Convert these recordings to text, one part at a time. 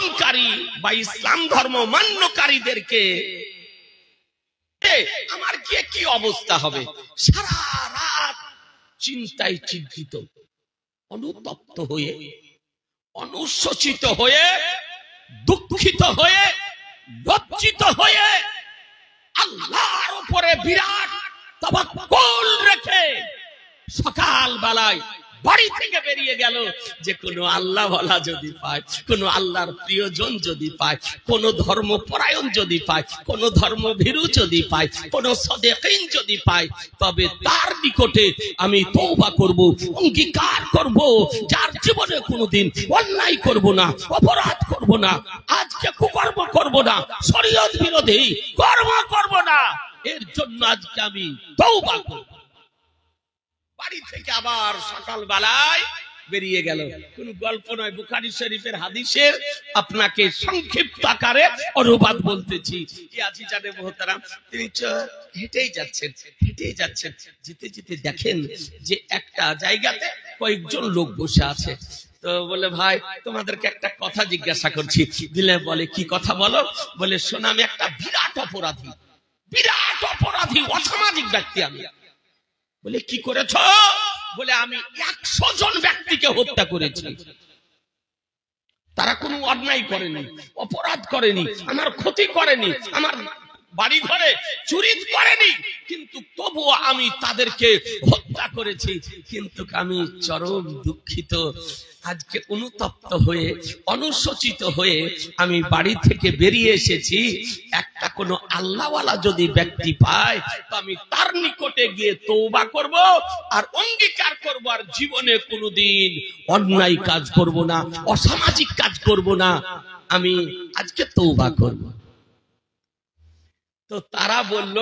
পালনকারী বা ইসলাম ধর্ম মান্যকারীদেরকে আমার গিয়ে কি অবস্থা হবে? সারা রাত চিন্তায় চিন্তিত, অনুতপ্ত হয়ে, অনুশোচিত হয়ে, দুঃখিত হয়ে, লজ্জিত হয়ে, আল্লাহর উপরে বিরাট তাওয়াক্কুল রেখে সকাল বেলায় বাড়ি থেকে বেরিয়ে গেল যে কোনো আল্লাহ ওয়ালা যদি পায়, কোনো আল্লাহর প্রিয়জন যদি পায়, কোন ধর্মপরায়ণ যদি পায়, কোন ধর্মভীরু যদি পায়, কোন সাদেকিন যদি পায়, তবে তার নিকটে আমি তওবা করব, অঙ্গীকার করব, যার জীবনে কোনোদিন অন্যায় করব না, অপরাধ করব না, আজকে কুকর্ম করব না, শরীয়ত বিরোধী কর্ম করব না, এর জন্য আজকে আমি তওবা করব। বাড়ি থেকে আবার সকাল বেলায় বেরিয়ে গেল। কোন গল্প নয়, বুখারী শরীফের হাদিসের আপনাকে সংক্ষিপ্ত আকারে অনুবাদ বলতেছি। আজি জানে মোহতারাম, তিনি হেঁটেই যাচ্ছেন, যেতে যেতে দেখেন যে একটা জায়গাতে কয়েকজন লোক বসে আছে। তো বলে, ভাই তোমাদেরকে একটা কথা জিজ্ঞাসা করছি। দিলে বলে, কি কথা বলো? বলে, শোনো, আমি একটা বিরাট অপরাধী, অসামাজিক ব্যক্তি আমি। বলে, কি করেছ? বলে, আমি 100 জন ব্যক্তিকে হত্যা করেছি। তারা কোনো অন্যায় করেনি, অপরাধ করেনি, আমার ক্ষতি করেনি, আমার বাড়ি ঘরে চুরি করেনি, কিন্তু তবুও আমি তাদেরকে হত্যা করেছি। কিন্তু আমি চরম দুঃখিত, আজকে অনুতপ্ত হয়ে, অনুশোচিত হয়ে আমি বাড়ি থেকে বেরিয়ে এসেছি। একটা কোনো আল্লাহওয়ালা যদি ব্যক্তি পায়, তো আমি তার নিকটে গিয়ে তওবা করব আর অঙ্গীকার করব, আর জীবনে কোনোদিন অন্যায় কাজ করব না, অসামাজিক কাজ করব না, আমি আজকে তওবা করব। তো তারা বলল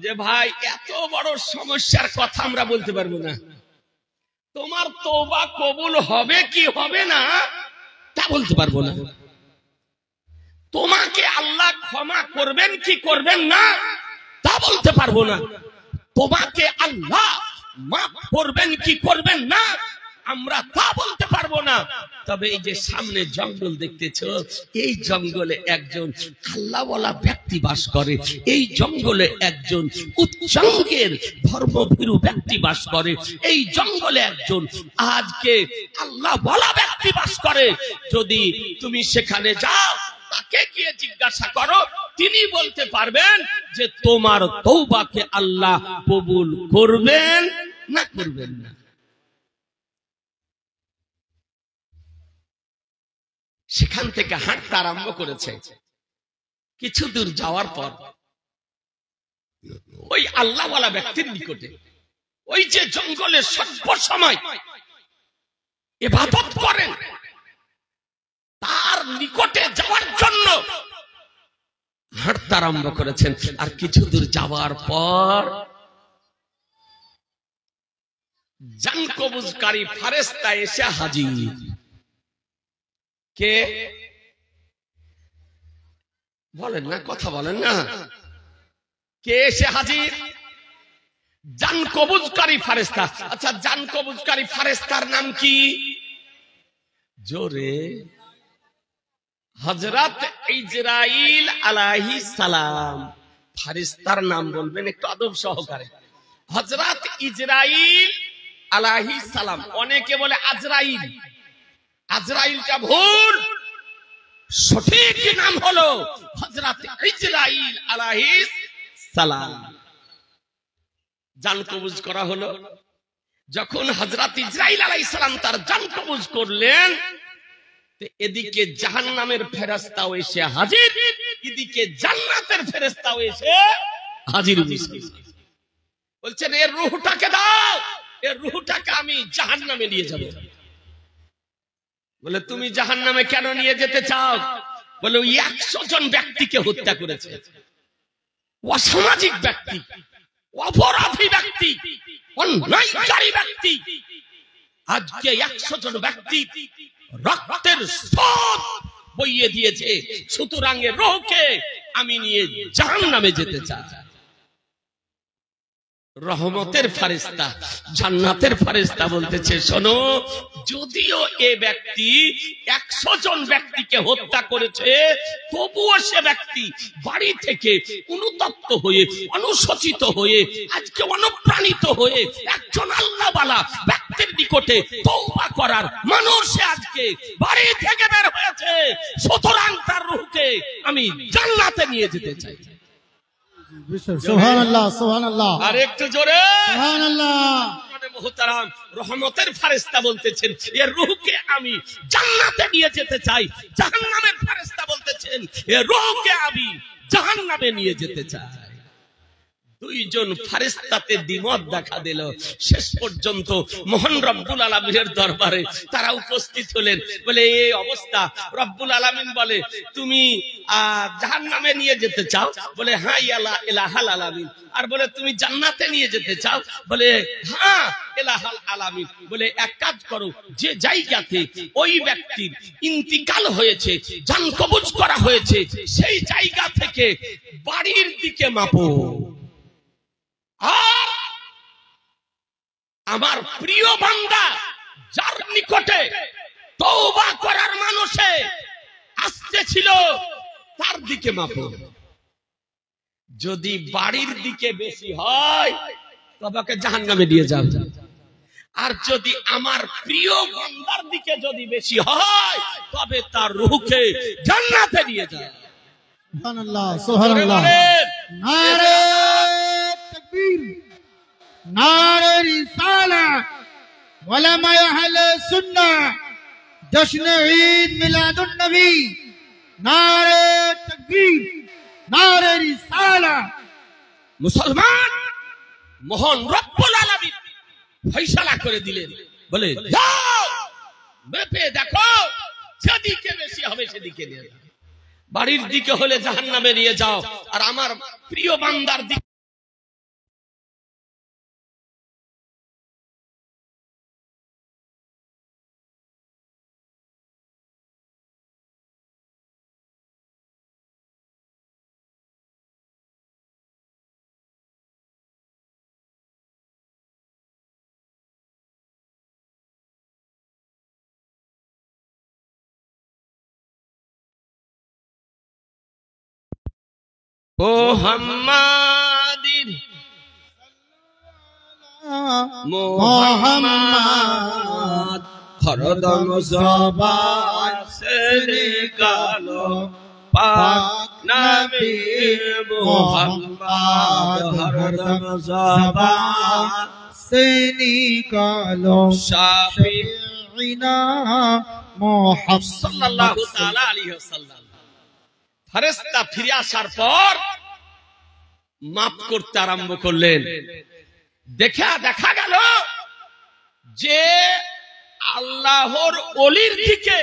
যে, ভাই এত বড় সমস্যার কথা আমরা বলতে পারবো না, তোমার তওবা কবুল হবে কি হবে না তা বলতে পারবো না, তোমাকে আল্লাহ ক্ষমা করবেন কি করবেন না তা বলতে পারবো না, তোমাকে আল্লাহ মাফ করবেন কি করবেন না আমরা তা বলতে পারবো না। তবে এই যে সামনে জঙ্গল দেখতেছো, এই জঙ্গলে একজন আল্লাহওয়ালা ব্যক্তি বাস করে, এই জঙ্গলে একজন উচ্চাঙ্গের ধর্মভীরু ব্যক্তি বাস করে, এই জঙ্গলে একজন আজকে আল্লাহওয়ালা ব্যক্তি বাস করে। যদি তুমি সেখানে যাও, তাকে গিয়ে জিজ্ঞাসা করো, তিনি বলতে পারবেন যে তোমার তওবাকে আল্লাহ কবুল করবেন না করবেন না। সেখান থেকে হাঁটতে আরম্ভ করেছে। কিছু দূর যাওয়ার পর ওই আল্লাহওয়ালা ব্যক্তির নিকটে, ওই যে জঙ্গলে সর্ব সময় ইবাদত করেন, তার নিকটে যাওয়ার জন্য হাঁটতে আরম্ভ করেছেন। আর কিছু দূর যাওয়ার পর জান কবজকারী ফেরেশতা এসে হাজির। কে বলেন না, কথা বলেন না, কে এসে হাজির? জান কবজকারী ফেরেশতা। আচ্ছা, জান কবজকারী ফেরেশতার নাম কি? জোরে, হযরত ইজরাইল আলাইহিস সালাম। ফেরেশতার নাম বলবেন একটু আদব সহকারে। হযরত ইজরাইল আলাইহিস সালাম। অনেকে বলে আজরাইল, আজরাইলটা ভুল, সঠিক নাম হলো হযরত ইজরাইল আলাইহিস সালাম। জান কবজ করা হলো। যখন হযরত ইজরাইল আলাইহিস সালাম তার জান কবজ করলেন, এদিকে জাহান্নামের ফেরেশতাও এসে হাজির, এদিকে জান্নাতের ফেরেশতাও এসে হাজির। বলছেন, এর রূহটাকে দাও, এর রূহটাকে আমি জাহান্নামে নিয়ে যাব। বলে, তুমি জাহান্নামে কেন নিয়ে যেতে চাও? বলে, ওই 100 জন ব্যক্তিকে হত্যা করেছে, অসামাজিক ব্যক্তি, অপরাধী ব্যক্তি, অন্যায়কারী ব্যক্তি। আজকে 100 জন ব্যক্তি রক্তের স্রোত বইয়ে দিয়েছে, সুতরাং এর রূহকে আমি নিয়ে জাহান্নামে যেতে চাই। রহমতের ফারিস্তা, জান্নাতের ফারিস্তা বলতেছে, শোনো, যদিও এ ব্যক্তি 100 জন ব্যক্তিকে হত্যা করেছে, তবুও সে ব্যক্তি বাড়ি থেকে অনুতপ্ত হয়ে, অনুশোচিত হয়ে, আজকে অনুপ্রাণিত হয়ে একজন আল্লাহওয়ালা ব্যক্তির নিকটে তওবা করার মানুষে আজকে বাড়ি থেকে বের হয়েছে। সুতরাং তার রূহকে আমি জান্নাতে নিয়ে যেতে চাই। সুবহানাল্লাহ, সুবহানাল্লাহ, আর একটু জোরে সুবহানাল্লাহ। মুহতারাম, রহমতের ফারিস্তা বলতেছেন, এর রূহকে আমি জান্নাতে নিয়ে যেতে চাই। জাহান্নামের ফারিস্তা বলতেছেন, এর রূহকে আমি জাহান্নামে নিয়ে যেতে চাই। দুইজন ফারিস্তাতে দ্বিমত দেখা দিল। শেষ পর্যন্ত মহান রব্বুল আলামিনের দরবারে তারা উপস্থিত হলেন। বলে এই অবস্থা, রব্বুল আলামিন বলে, তুমি জাহান্নামে নিয়ে যেতে চাও? বলে হ্যাঁ ইলাহাল আলামিন। আর বলে তুমি জান্নাতে নিয়ে যেতে চাও? বলে হ্যাঁ ইলাহাল আলামিন। বলে এক কাজ করো, যে জায়গাতে ওই ব্যক্তির ইন্তিকাল হয়েছে, জান কবজ করা হয়েছে, সেই জায়গা থেকে বাড়ির দিকে মাপো। আর আমার প্রিয় বান্দা যার নিকটে তওবা করার মানুষে আসতেছিল, তার দিকে মাপো। যদি বাড়ির দিকে বেশি হয় তবে জাহান্নামে নিয়ে যাও। আর যদি আমার প্রিয় বান্দার দিকে যদি বেশি হয় তবে তার রূহকে জান্নাতে নিয়ে যাও। সুবহানাল্লাহ, সুবহানাল্লাহ। নারে তাকবীর, নারে রিসালাত, ওলামা আহলে সুন্নাহ, জশ্ন ঈদ মিলাদুন নবী। নারে তাকবীর, নারে রিসালাত। মুসলমান, মহান রব্বুল আলামিন ফয়সালা করে দিলেন। বলে যাও, মেপে দেখো, যেদিকে বেশি হবে সেদিকে নিয়ে যাও। বাড়ির দিকে হলে জাহান্নামে নিয়ে যাও, আর আমার প্রিয় বান্দার দিকে মুহাম্মাদিন মুহাম্মাদ হরদম জবান সে নিকালো পাক নবী মুহাম্মাদ হরদম জবান সে নিকালো শাফিঈনা মুহাম্মদ সাল্লাল্লাহু তাআলা আলাইহি ওয়াসাল্লাম। ফেরেশতা ফিরে আসার পর মাপ করতে আরম্ভ করলেন। দেখা গেল যে আল্লাহর ওলির দিকে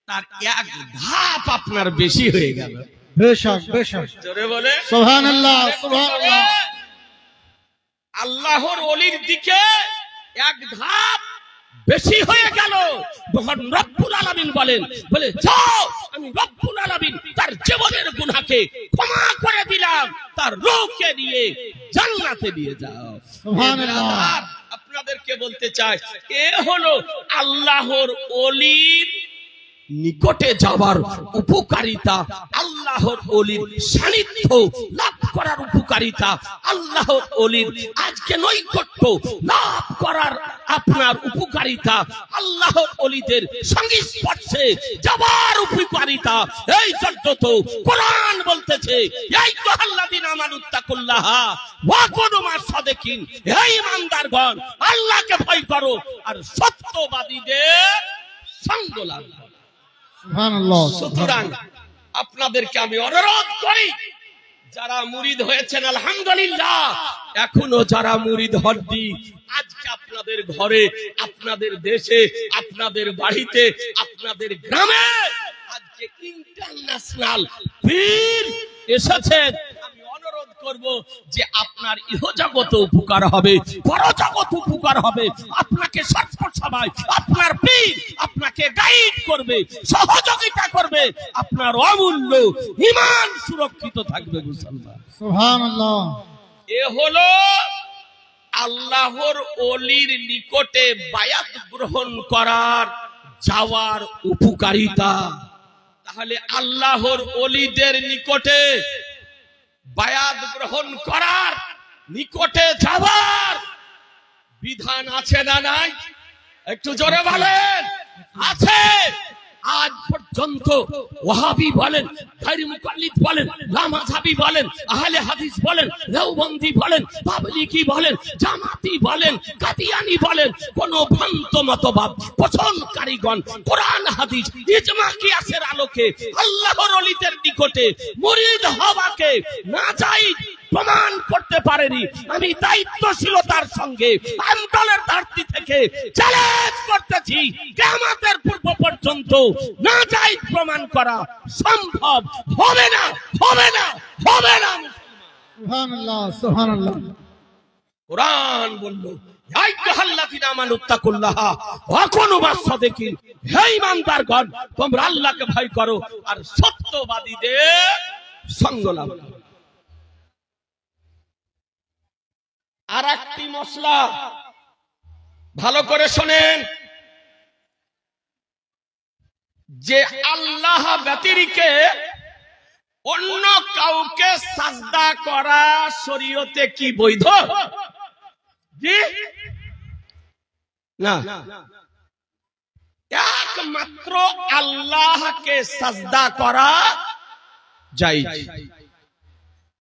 তার এক ধাপ আপনার বেশি হয়ে গেল। বেশক, বেশক, জোরে বলে সুবহানাল্লাহ, সুবহানাল্লাহ। আল্লাহর ওলির দিকে এক ধাপ বেশি হয়ে গেল। মহান রব্বুল আলামিন বলেন, বলে যাও, আমি রব্বুল আলামিন তার জীবনের গুনাহকে ক্ষমা করে দিলাম, তার রূহকে নিয়ে জান্নাতে নিয়ে যাও। সুবহানাল্লাহ। আপনাদেরকে বলতে চাই, এ হলো আল্লাহর ওলির নিকটে যাওয়ার উপকারিতা, আল্লাহর ওলির সান্নিধ্য লাভ করার উপকারিতা, আল্লাহর ওলির আজকে নৈকট্য লাভ করার আপনার উপকারিতা, আল্লাহর ওলিদের সংস্পর্শে যাওয়ার উপকারিতা। এই জন্য তো কোরআন বলতেছে, এই আল্লাযিনা আমানুত্তাকুল্লাহ ওয়া কুনু মা'আস সাদিকিন, হে ঈমানদারগণ, আল্লাহকে ভয় করো আর সত্যবাদীদের সঙ্গ লাভ করো। সুবহানাল্লাহ। সুতরাং আপনাদেরকে আমি অনুরোধ করি, যারা মুরিদ হয়েছেন আলহামদুলিল্লাহ, এখনো যারা মুরিদ হননি, আজকে আপনাদের ঘরে, আপনাদের দেশে, আপনাদের বাড়িতে, আপনাদের গ্রামে আজকে ইন্টারন্যাশনাল পীর এসেছেন। আমি অনুরোধ করব যে আপনার ইহজগত উপকার হবে, পরজগত উপকার হবে। আপনাকে সর্বসময় আপনার পীর আপনাকে গাইড করবে, সহযোগিতা করবে, আপনার অমূল্য ঈমান সুরক্ষিত থাকবে। মুসলমান, সুবহানাল্লাহ। এ হলো আল্লাহর ওলির নিকটে বায়াত গ্রহণ করার যাওয়ার উপকারিতা। তাহলে আল্লাহর ওলিদের নিকটে বায়াত গ্রহণ করার, নিকটে যাওয়ার বিধান আছে না নাই? একটু জোরে বলেন। আছে। আজ পর্যন্ত ওয়াহাবি বলেন, গায়রে মুকাল্লিদ বলেন, লামাযহাবি বলেন, আহলে হাদিস বলেন, দেওবন্দি বলেন, তাবলিগি বলেন, জামাতি বলেন, কাদিয়ানি বলেন, কোন ভ্রান্ত মতবাদ পোষণকারীগণ কোরআন হাদিস ইজমা কিয়াসের আলোকে আল্লাহর ওলিদের নিকটে মুরিদ হওয়াকে নাজায়েজ প্রমাণ করতে পারেনি। আমি দায়িত্বশীলতার সঙ্গে আন্দোলনের ধারতি থেকে চ্যালেঞ্জ করতেছি, কিয়ামতের পূর্ব পর্যন্ত নাজায়েজ প্রমাণ করা সম্ভব হবে না, হবে না, হবে না। সুবহানাল্লাহ, সুবহানাল্লাহ। কোরআন বলল, ইয়া আইয়ুহাল্লাযীনা আমানুত্তাকুল্লাহা ওয়া কুনু মাস-সাদিকিন, হে ঈমানদারগণ তোমরা আল্লাহকে ভয় করো আর সত্যবাদীদের সঙ্গ লাভ করো। আর একটি মশলা ভালো করে শোনেন, যে আল্লাহ ব্যতিরেকে অন্য কাউকে সাজদা করা শরীয়তে কি বৈধ? জি না, একমাত্র আল্লাহকে সাজদা করা জায়েজ।